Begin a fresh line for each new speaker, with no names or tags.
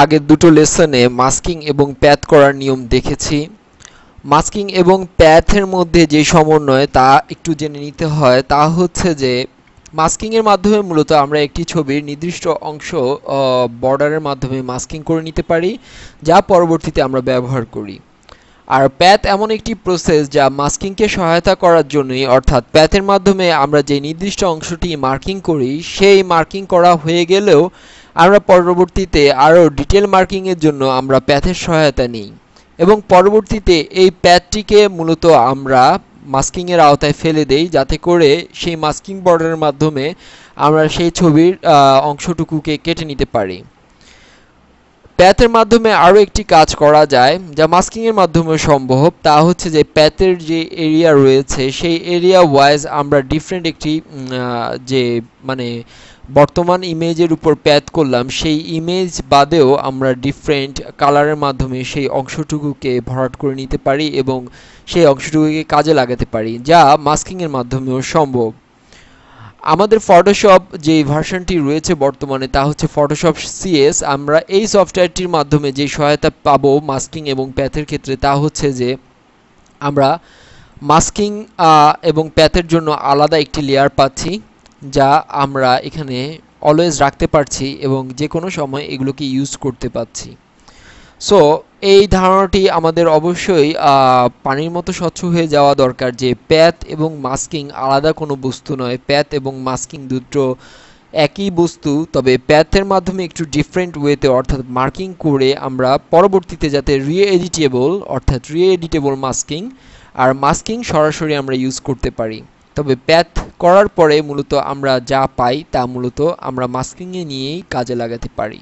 আগের দুটো লেসনে মাস্কিং এবং প্যাথ করার নিয়ম দেখেছি। মাস্কিং এবং প্যাথের মধ্যে যে সমন্বয় তা একটু জেনে নিতে হয়। তা হচ্ছে যে মাস্কিংয়ের মাধ্যমে মূলত আমরা একটি ছবির নির্দিষ্ট অংশ বর্ডারের মাধ্যমে মাস্কিং করে নিতে পারি, যা পরবর্তীতে আমরা ব্যবহার করি। আর প্যাথ এমন একটি প্রসেস যা মাস্কিংকে সহায়তা করার জন্যই, অর্থাৎ প্যাথের মাধ্যমে আমরা যে নির্দিষ্ট অংশটি মার্কিং করি সেই মার্কিং করা হয়ে গেলেও আমরা পরবর্তীতে আরও ডিটেল মার্কিংয়ের জন্য আমরা প্যাথের সহায়তা নিই এবং পরবর্তীতে এই প্যাথটিকে মূলত আমরা মাস্কিংয়ের আওতায় ফেলে দেই, যাতে করে সেই মাস্কিং বর্ডারের মাধ্যমে আমরা সেই ছবির অংশটুকুকে কেটে নিতে পারি। প্যাথের মাধ্যমে আরও একটি কাজ করা যায় যা মাস্কিংয়ের মাধ্যমে সম্ভব, তা হচ্ছে যে প্যাথের যে এরিয়া রয়েছে সেই এরিয়া ওয়াইজ আমরা ডিফারেন্ট একটি যে মানে বর্তমান ইমেজের উপর প্যাথ করলাম সেই ইমেজ বাদেও আমরা ডিফারেন্ট কালারের মাধ্যমে সেই অংশটুকুকে ভরাট করে নিতে পারি এবং সেই অংশটুকুকে কাজে লাগাতে পারি, যা মাস্কিংয়ের মাধ্যমেও সম্ভব। আমাদের ফটোশপ যে ভার্সনটি রয়েছে বর্তমানে তা হচ্ছে ফটোশপ সিএস। আমরা এই সফটওয়্যারটির মাধ্যমে যে সহায়তা পাবো মাস্কিং এবং প্যাথের ক্ষেত্রে তা হচ্ছে যে আমরা মাস্কিং এবং প্যাথের জন্য আলাদা একটি লেয়ার পাচ্ছি, যা আমরা এখানে অলওয়েজ রাখতে পারছি এবং যে কোনো সময় এগুলোকে ইউজ করতে পারছি। সো এই ধারণাটি আমাদের অবশ্যই পানির মতো স্বচ্ছ হয়ে যাওয়া দরকার যে প্যাথ এবং মাস্কিং আলাদা কোনো বস্তু নয়। প্যাথ এবং মাস্কিং দুটো একই বস্তু, তবে প্যাথের মাধ্যমে একটু ডিফারেন্ট ওয়েতে অর্থাৎ মার্কিং করে আমরা পরবর্তীতে যাতে রি-এডিটেবল মাস্কিং আর মাস্কিং সরাসরি আমরা ইউজ করতে পারি। তবে প্যাথ করার পরে মূলত আমরা যা পাই তা মূলত আমরা মাস্কিংয়ে নিয়েই কাজে লাগাতে পারি।